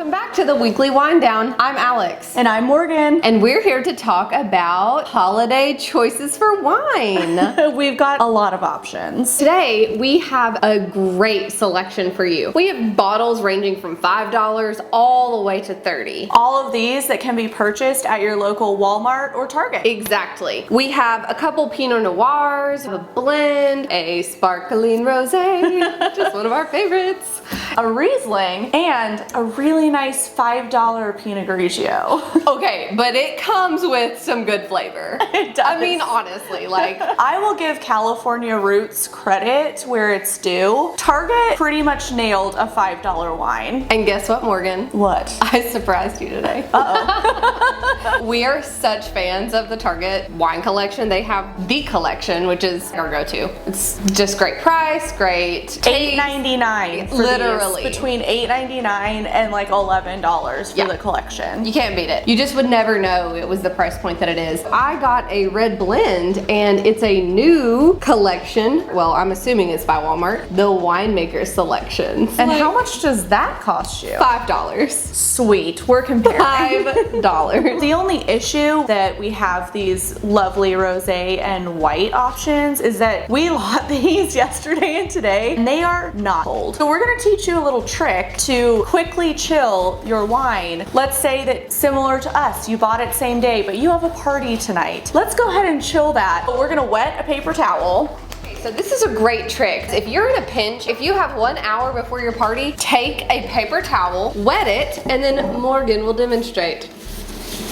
Welcome back to the Weekly Wine Down. I'm Alex. And I'm Morgan. And we're here to talk about holiday choices for wine. We've got a lot of options. Today, we have a great selection for you. We have bottles ranging from $5 all the way to $30. All of these that can be purchased at your local Walmart or Target. Exactly. We have a couple Pinot Noirs, a blend, a sparkling rosé, just one of our favorites, a Riesling, and a really nice $5 Pinot Grigio. Okay, but it comes with some good flavor. It does. I mean, honestly, like, I will give California Roots credit where it's due. Target pretty much nailed a $5 wine. And guess what, Morgan? What? I surprised you today. Uh-oh. We are such fans of the Target wine collection. They have the collection, which is our go-to. It's just great price, great taste. $8.99 for Literally. these. Between $8.99 and like $11 for the collection. You can't beat it. You just would never know it was the price point that it is. I got a red blend and it's a new collection. Well, I'm assuming it's by Walmart. The Winemakers selection. And how much does that cost you? $5. Sweet, we're comparing. $5. The only issue that we have these lovely rosé and white options is that we bought these yesterday and today and they are not cold. So we're gonna teach you a little trick to quickly chill your wine. Let's say that similar to us, you bought it same day, but you have a party tonight. Let's go ahead and chill that. We're gonna wet a paper towel. So this is a great trick. If you're in a pinch, if you have 1 hour before your party, take a paper towel, wet it, and then Morgan will demonstrate.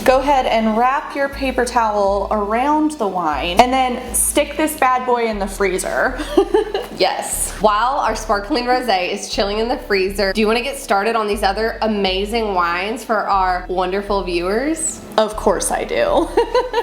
Go ahead and wrap your paper towel around the wine and then stick this bad boy in the freezer. Yes. While our sparkling rosé is chilling in the freezer, do you want to get started on these other amazing wines for our wonderful viewers? Of course I do.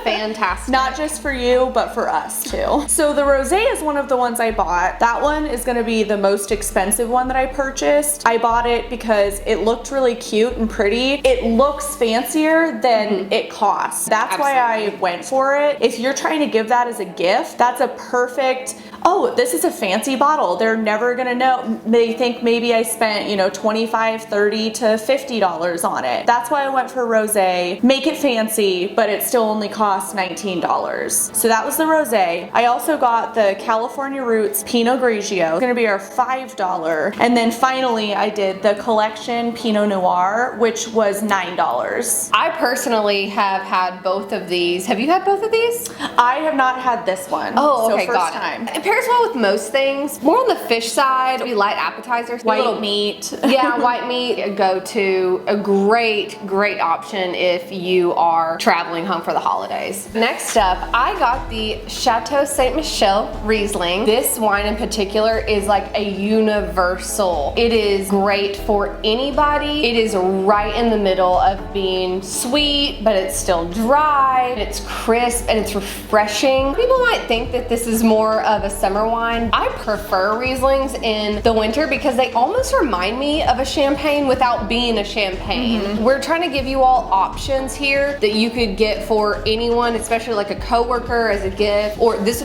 Fantastic. Not just for you, but for us too. So the rosé is one of the ones I bought. That one is gonna be the most expensive one that I purchased. I bought it because it looked really cute and pretty. It looks fancier than it costs. That's why I went for it. If you're trying to give that as a gift, that's a perfect, oh, this is a fancy bottle. They're never gonna know. They think maybe I spent, you know, $25, $30 to $50 on it. That's why I went for rosé. Make it fancy, but it still only costs $19. So that was the rosé. I also got the California Roots Pinot Grigio. It's gonna be our $5. And then finally I did the collection Pinot Noir, which was $9. I personally have had both of these. Have you had both of these? I have not had this one. Oh, okay, so first got time. It pairs well with most things. More on the fish side, we light appetizers. White meat. Yeah, white meat, go to a great option if you are traveling home for the holidays. Next up, I got the Chateau St Michelle Riesling. This wine in particular is like a universal. It is great for anybody. It is right in the middle of being sweet, but it's still dry, and it's crisp, and it's refreshing. People might think that this is more of a summer wine. I prefer Rieslings in the winter because they almost remind me of a champagne without being a champagne. We're trying to give you all options here that you could get for anyone, especially like a coworker as a gift, or this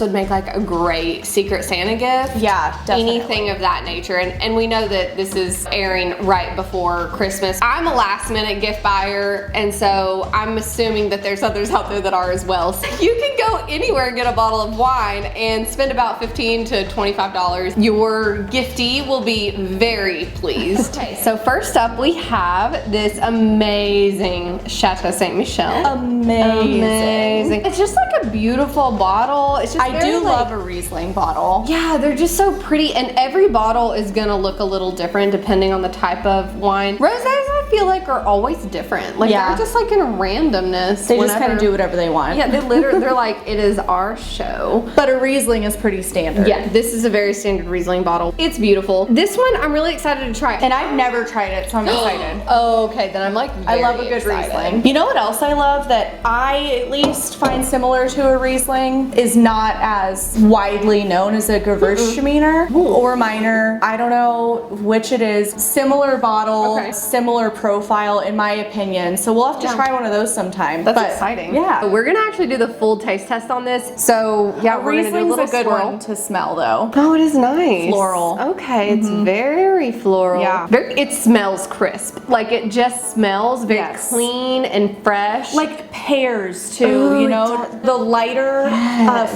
would make like a great Secret Santa gift. Yeah, definitely. Anything of that nature, and we know that this is airing right before Christmas. I'm a last minute gift buyer, and so I'm assuming that there's others out there that are as well. So you can go anywhere and get a bottle of wine and spend about $15 to $25. Your giftee will be very pleased. Okay, so first up we have this amazing Chateau St Michelle. Amazing. It's just like a beautiful bottle. It's just I do love a Riesling bottle. Yeah, they're just so pretty, and every bottle is gonna look a little different depending on the type of wine. Rosés, I feel like, are always different. Like, they're just like in a randomness. They just kind of do whatever they want. Yeah, they're like, it is our show. But a Riesling is pretty standard. Yeah, this is a very standard Riesling bottle. It's beautiful. This one, I'm really excited to try. And I've never tried it, so I'm excited. Okay, then I'm like I love a good Riesling. You know what else I love that I at least find similar to a Riesling is not as widely known as a Gewürztraminer or Minor. I don't know which it is. Similar bottle, similar profile in my opinion. So we'll have to try one of those sometime. That's exciting. Yeah. We're gonna actually do the full taste test on this. So yeah, we're gonna do a Riesling's little a good swirl. one to smell though. Oh, it is nice. Floral. Okay, it's very floral. Yeah. It smells crisp. Like it just smells very clean and fresh. Like pears too, Ooh, you know, the lighter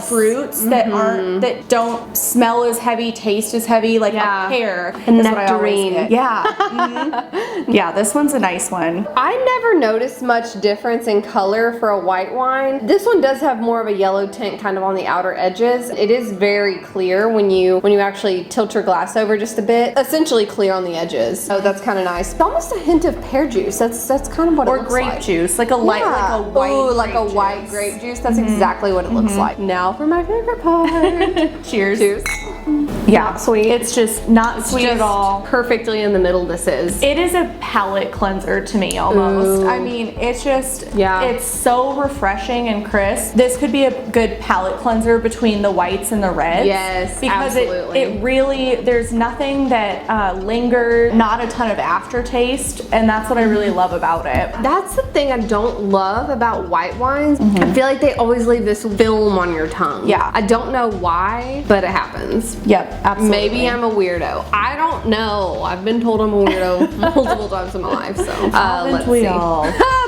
fruits that don't smell as heavy, taste as heavy, like a pear. A is what I always nectarine. get. Yeah. Yeah, this one's a nice one. I never noticed much difference in color for a white wine. This one does have more of a yellow tint kind of on the outer edges. It is very clear when you actually tilt your glass over just a bit. Essentially clear on the edges. So that's kind of nice. Almost a hint of pear juice. That's kind of what it looks like. Or grape juice, like a light, like a white. Ooh, like a white grape juice. That's exactly what it looks like. Now for my favorite part. Cheers. Cheers. Yeah, Not sweet. It's just not sweet at all. Perfectly in the middle this is. It is a palate cleanser to me almost. Ooh. I mean, it's just, it's so refreshing and crisp. This could be a good palate cleanser between the whites and the reds. Yes, because absolutely. it really, there's nothing that lingers, not a ton of aftertaste, and that's what I really love about it. That's the thing I don't love about white wines. I feel like they always leave this film on your tongue. Yeah. I don't know why, but it happens. Yep, absolutely. Maybe I'm a weirdo. I don't know. I've been told I'm a weirdo multiple times in my life, so let's see. All?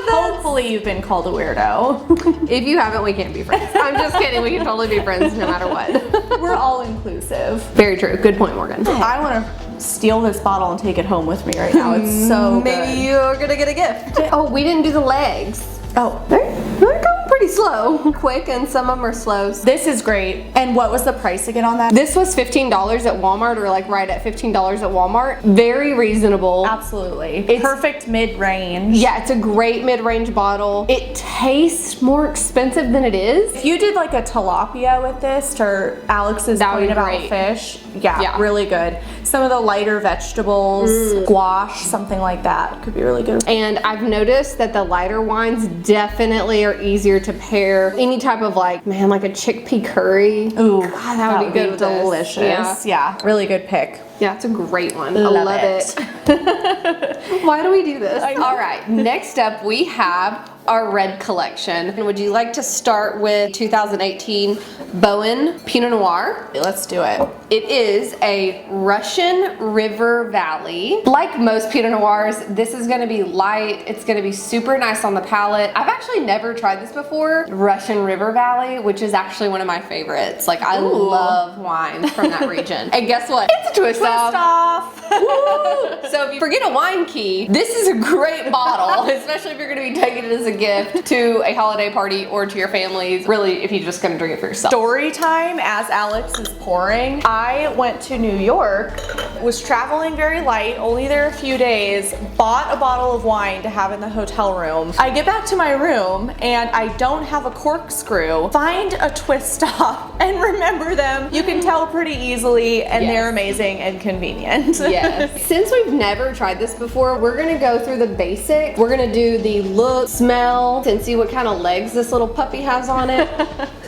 Hopefully you've been called a weirdo. If you haven't, we can't be friends. I'm just kidding. We can totally be friends no matter what. We're all inclusive. Very true. Good point, Morgan. I want to steal this bottle and take it home with me right now. It's so good. Maybe you're gonna get a gift. Oh, we didn't do the legs. Oh, They're going pretty slow. Quick, and some of them are slow. this is great. And what was the price again on that? This was $15 at Walmart, or like right at $15 at Walmart. Very reasonable. Absolutely. It's perfect mid-range. Yeah, it's a great mid-range bottle. It tastes more expensive than it is. If you did like a tilapia with this, or Alex's That would point be about great. fish, yeah, really good. Some of the lighter vegetables, squash, something like that could be really good. And I've noticed that the lighter wines definitely are easier to pair any type of like a chickpea curry. Ooh, God, that would be good with this. delicious. Yeah, really good pick. Yeah, it's a great one. Love I love it. Why do we do this? All right, next up we have our red collection. Would you like to start with 2018 Boen Pinot Noir? Let's do it. It is a Russian River Valley. Like most Pinot Noirs, this is gonna be light. It's gonna be super nice on the palate. I've actually never tried this before. Russian River Valley, which is actually one of my favorites. Like I love wines from that region. And guess what? It's a twist off. Woo! So if you forget a wine key, this is a great bottle, especially if you're gonna be taking it as a gift to a holiday party or to your families. Really, if you're just gonna drink it for yourself. Story time as Alex is pouring. I went to New York, was traveling very light, only there a few days, bought a bottle of wine to have in the hotel room. I get back to my room and I don't have a corkscrew. Find a twist off and remember them. You can tell pretty easily and they're amazing and convenient. Yes. Since we've never tried this before, we're gonna go through the basic. We're gonna do the look, smell, and see what kind of legs this little puppy has on it.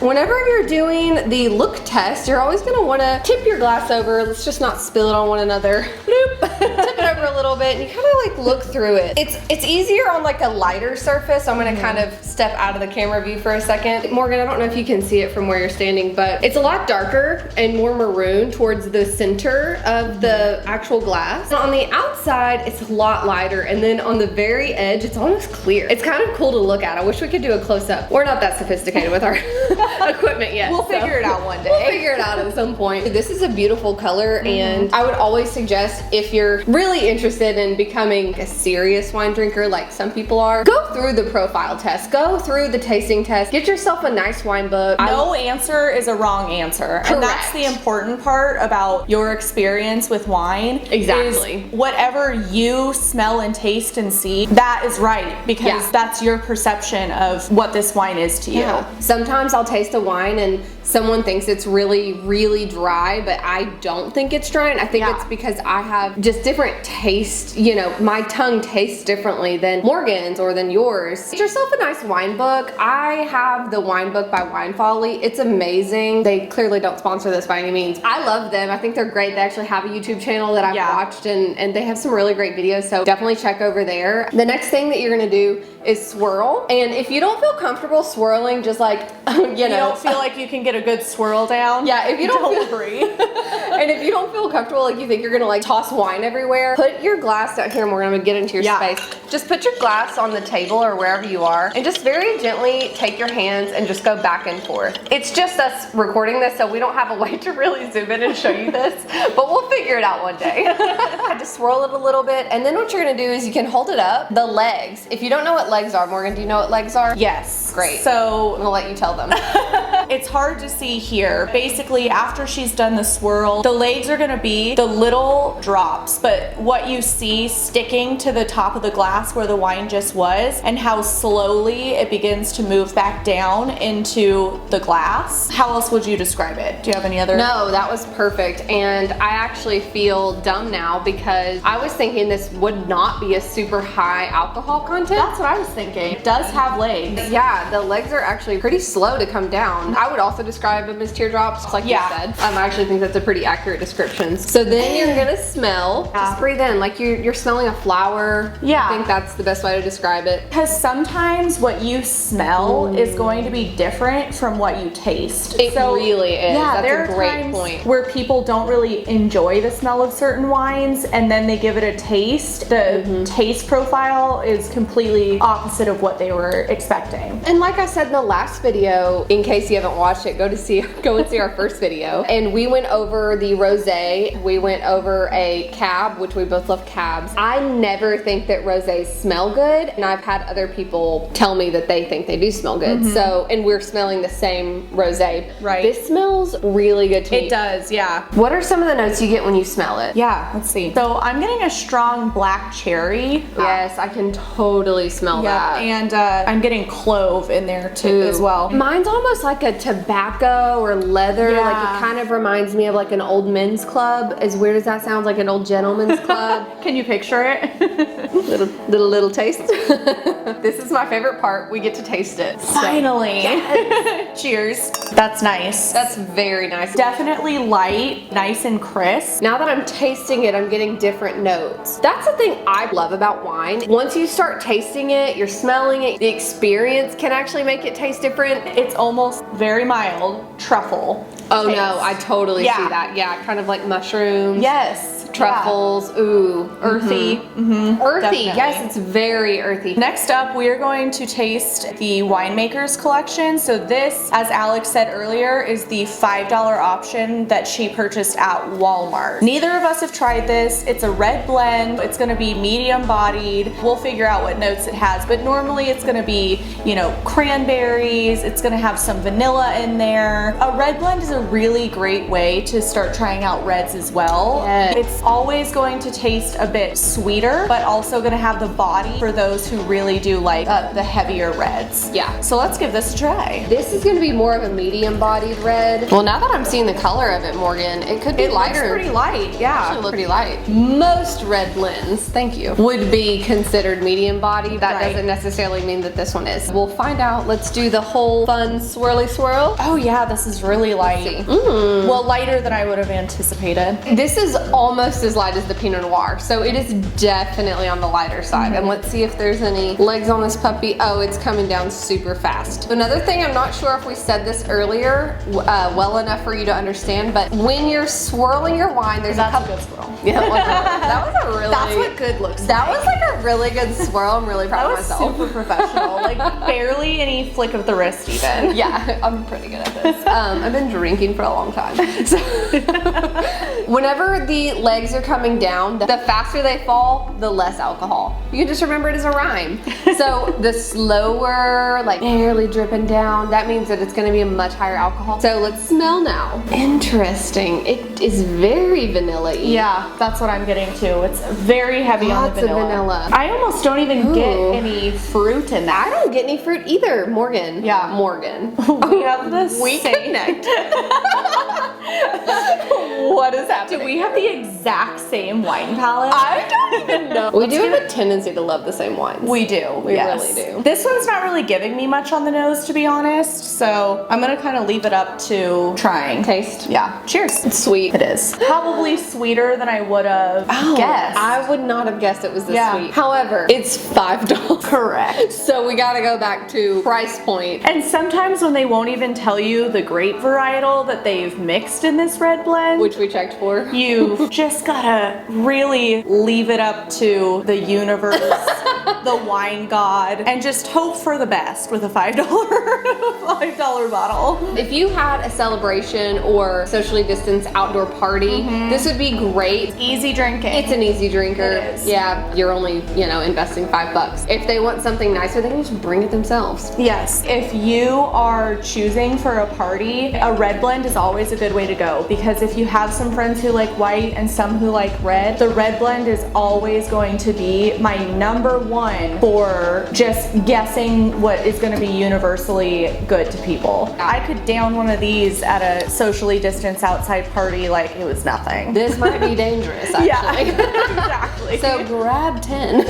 Whenever you're doing the look test, you're always gonna wanna tip your glass over. Let's just not spill it on one another. Bloop. Tip it over a little bit and you kind of like look through it. It's easier on like a lighter surface. So I'm gonna kind of step out of the camera view for a second. Morgan, I don't know if you can see it from where you're standing, but it's a lot darker and more maroon towards the center of the actual glass. On the outside, it's a lot lighter, and then on the very edge, it's almost clear. It's kind of cool to look at. I wish we could do a close-up. We're not that sophisticated with our equipment yet. We'll figure it out one day. We'll figure it out at some point. This is a beautiful color, and I would always suggest if you're really interested in becoming a serious wine drinker like some people are, go through the profile test, go through the tasting test, get yourself a nice wine book. No answer is a wrong answer. And that's the important part about your experience with wine. Exactly. Is whatever you smell and taste and see, that is right, because that's your perception of what this wine is to you. Sometimes I'll taste a wine and someone thinks it's really, really dry, but I don't think it's dry, and I think it's because I have just different taste taste, you know, my tongue tastes differently than Morgan's or than yours. Get yourself a nice wine book. I have the wine book by Wine Folly. It's amazing. They clearly don't sponsor this by any means. I love them. I think they're great. They actually have a YouTube channel that I've watched, and they have some really great videos, so definitely check over there. The next thing that you're gonna do is swirl. And if you don't feel comfortable swirling, just like, you know. Don't feel like you can get a good swirl down. Yeah, if you don't worry. And if you don't feel comfortable, like you think you're gonna like toss wine everywhere, put your glass down here, Morgan. I'm gonna get into your space. Just put your glass on the table or wherever you are, and just very gently take your hands and just go back and forth. It's just us recording this, so we don't have a way to really zoom in and show you this, but we'll figure it out one day. Just swirl it a little bit, and then what you're gonna do is you can hold it up. The legs. If you don't know what legs are, Morgan, do you know what legs are? Yes. Great. So I'm gonna let you tell them. it's hard to see here. Basically, after she's done the swirl, the legs are gonna be the little drops, but what you see sticking to the top of the glass where the wine just was, and how slowly it begins to move back down into the glass. How else would you describe it? Do you have any other? No, that was perfect. And I actually feel dumb now because I was thinking this would not be a super high alcohol content. That's what I was thinking. It does have legs. Yeah, the legs are actually pretty slow to come down. I would also describe them as teardrops, like you said. I actually think that's a pretty accurate description. So then you're gonna smell. Just breathe in, like you're smelling a flower. Yeah. I think that's the best way to describe it. Because sometimes what you smell is going to be different from what you taste. It really is. Yeah, That's a great point. where people don't really enjoy the smell of certain wines, and then they give it a taste. The taste profile is completely opposite of what they were expecting. And like I said in the last video, in case you haven't watched it, go and see our first video. And we went over the rosé. We went over a cab, which we both love cabs. I never think that rosés smell good, and I've had other people tell me that they think they do smell good. So, and we're smelling the same rosé. Right. This smells really good to me. It does, yeah. What are some of the notes you get when you smell it? Yeah, let's see. So I'm getting a strong black cherry. Yes, I can totally smell that. And I'm getting clove in there too as well. Mine's almost like a tobacco or leather. Yeah. Like it kind of reminds me of like an old men's club. As weird as that sounds, like an old gentleman's club. Can you picture it? little taste. This is my favorite part. We get to taste it. Finally. Yes. Cheers. That's nice. That's very nice. Definitely light, nice and crisp. Now that I'm tasting it, I'm getting different notes. That's the thing I love about wine. Once you start tasting it, you're smelling it, the experience can actually make it taste different. It's almost very mild truffle. Oh taste. no, I totally see that. Yeah, kind of like mushrooms. Yes. Truffles, ooh, earthy. Earthy, Definitely. yes, it's very earthy. Next up, we are going to taste the winemakers collection. So this, as Alex said earlier, is the $5 option that she purchased at Walmart. Neither of us have tried this. It's a red blend. It's gonna be medium bodied. We'll figure out what notes it has, but normally it's gonna be, you know, cranberries. It's gonna have some vanilla in there. A red blend is a really great way to start trying out reds as well. Yes. It's always going to taste a bit sweeter, but also gonna have the body for those who really do like the heavier reds. Yeah. So let's give this a try. This is gonna be more of a medium bodied red. Well, now that I'm seeing the color of it, Morgan, it could be lighter. Looks pretty light, yeah. Actually looks pretty light. Most red blends, thank you, would be considered medium bodied. That doesn't necessarily mean that this one is. We'll find out. Let's do the whole fun swirly swirl. Oh yeah, this is really light. See. Well, lighter than I would have anticipated. This is almost as light as the Pinot Noir, so it is definitely on the lighter side. And let's see if there's any legs on this puppy. Oh, it's coming down super fast. Another thing, I'm not sure if we said this earlier well enough for you to understand, but when you're swirling your wine, there's a couple. Good swirl. Yeah, that was a really. That's what good looks like. That was like a really good swirl. I'm really proud of myself. Super professional. Like barely any flick of the wrist even. Yeah, I'm pretty good at this. I've been drinking for a long time. So whenever the legs are coming down, the faster they fall, the less alcohol. You can just remember it as a rhyme. So the slower, like barely dripping down, that means that it's gonna be a much higher alcohol. So let's smell now. Interesting. It is very vanilla-y. Yeah, that's what I'm getting to. It's very heavy on the Lots of vanilla. vanilla. I almost don't even get any fruit in I that. don't get any fruit either, Morgan. Yeah. Morgan. We have this. We connect. What is happening? Do we have the exact same wine palette? I don't even know. We do have a tendency to love the same wines. We do. We really do. This one's not really giving me much on the nose, to be honest. So I'm gonna kind of leave it up to trying. Taste. Yeah. Cheers. It's sweet. It is. Probably sweeter than I would have guessed. I would not have guessed it was this sweet. However, it's $5. Correct. So we gotta go back to price point. And sometimes when they won't even tell you the grape varietal that they've mixed in this red blend, Which we checked for. you've just gotta really leave it up to the universe, the wine god, and just hope for the best with a $5 bottle. If you had a celebration or socially distanced outdoor party, this would be great. Easy drinking. It's an easy drinker. It is. Yeah, you're only, investing $5. If they want something nicer, they can just bring it themselves. Yes, if you are choosing for a party, a red blend is always a good way to go, because if you have some friends who like white and some who like red, the red blend is always going to be my number one for just guessing what is going to be universally good to people. I could down one of these at a socially distanced outside party like it was nothing. This might be dangerous, actually. Yeah, exactly. So grab 10.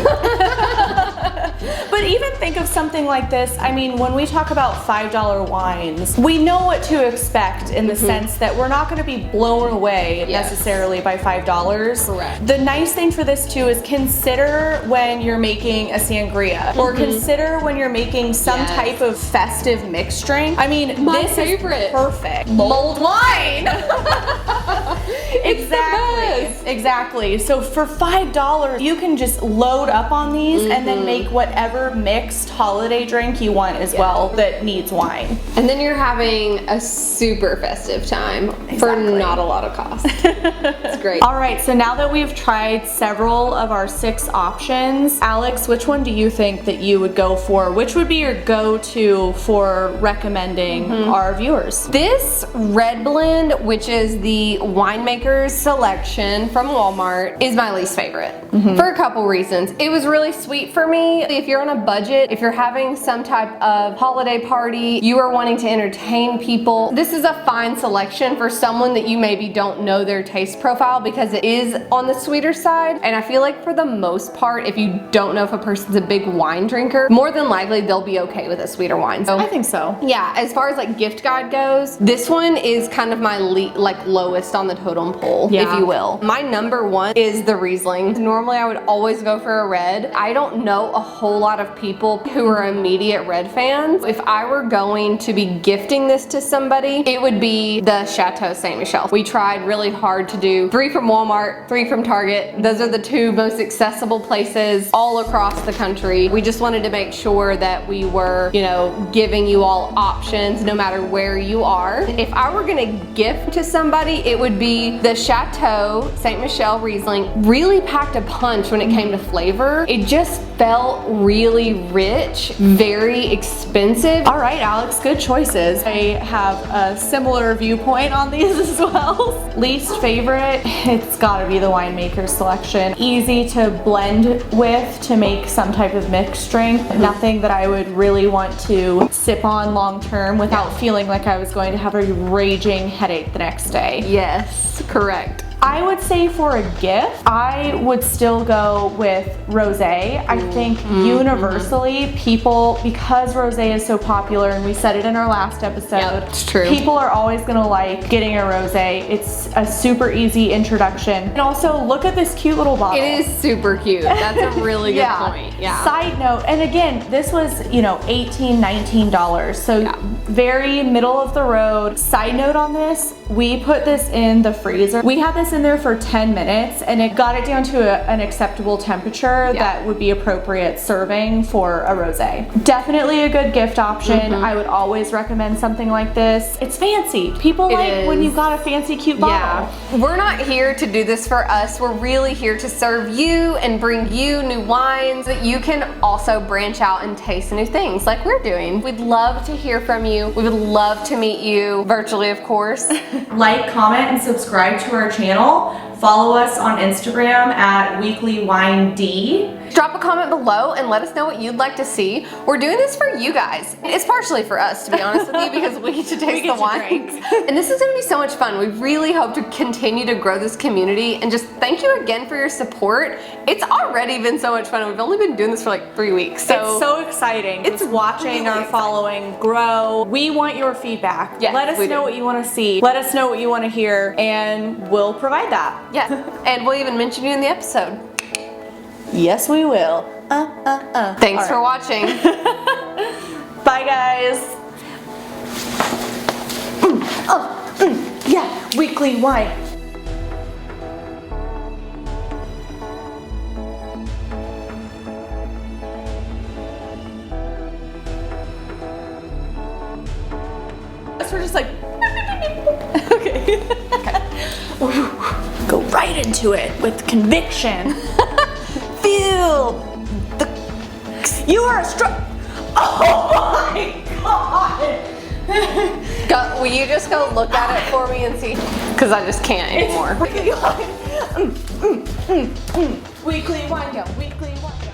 But even think of something like this. I mean, when we talk about $5 wines, we know what to expect in the sense that we're not going to be blown away necessarily by $5. Correct. The nice thing for this too is consider when you're making a sangria or consider when you're making some type of festive mixed drink. I mean, My this favorite. is perfect. Mulled wine. Exactly. So for $5, you can just load up on these and then make whatever mixed holiday drink you want as well that needs wine. And then you're having a super festive time for not a lot of cost. It's great. All right, so now that we've tried several of our 6 options, Alex, which one do you think that you would go for? Which would be your go-to for recommending our viewers? This red blend, which is the winemakers selection from Walmart, is my least favorite for a couple reasons. It was really sweet for me. If you're on a budget, if you're having some type of holiday party, you are wanting to entertain people, this is a fine selection for someone that you maybe don't know their taste profile, because it is on the sweeter side. And I feel like for the most part, if you don't know if a person's a big wine drinker, more than likely they'll be okay with a sweeter wine. So I think so. Yeah, as far as like gift guide goes, this one is kind of my lowest on the totem pole, if you will. My number one is the Riesling. Normally I would always go for a red. I don't know a whole lot of people who are immediate red fans. If I were going to be gifting this to somebody, it would be the Chateau St Michelle. We tried really hard to do 3 from Walmart, 3 from Target. Those are the 2 most accessible places all across the country. We just wanted to make sure that we were, giving you all options no matter where you are. If I were gonna gift to somebody, it would be the Chateau St Michelle Riesling. Really packed a punch when it came to flavor. It just felt really rich, very expensive. All right, Alex, good choices. I have a similar viewpoint on these as well. Least favorite, it's gotta be the winemaker selection. Easy to blend with to make some type of mixed drink. Nothing that I would really want to sip on long term without feeling like I was going to have a raging headache the next day. Yes, correct. I would say for a gift, I would still go with rosé. I think universally people, because rosé is so popular, and we said it in our last episode, it's true. People are always gonna like getting a rosé. It's a super easy introduction. And also look at this cute little bottle. It is super cute. That's a really good point. Yeah. Side note, and again, this was, $18, $19. So very middle of the road. Side note on this, we put this in the freezer. We had this in there for 10 minutes and it got it down to an acceptable temperature that would be appropriate serving for a rosé. Definitely a good gift option. I would always recommend something like this. It's fancy. People like when you've got a fancy, cute bottle. Yeah. We're not here to do this for us. We're really here to serve you and bring you new wines that you can also branch out and taste new things like we're doing. We'd love to hear from you. We would love to meet you virtually, of course. Like, comment, and subscribe to our channel. channel. Follow us on Instagram at weeklywined. Drop a comment below and let us know what you'd like to see. We're doing this for you guys. It's partially for us, to be honest with you, because we get to taste the wines. And this is gonna be so much fun. We really hope to continue to grow this community, and just thank you again for your support. It's already been so much fun. We've only been doing this for like 3 weeks. So it's so exciting. It's watching really our following grow. We want your feedback. Yes, let us know what you want to see. Let us know what you want to hear, and we'll provide that. Yeah, and we'll even mention you in the episode. Yes, we will. Thanks for watching. Bye, guys. Yeah, weekly wine. We're just like, okay. Go right into it with conviction. Feel the. You are a Oh my god! Will you just go look at it for me and see? Because I just can't anymore. Weekly wine go. Weekly wine go.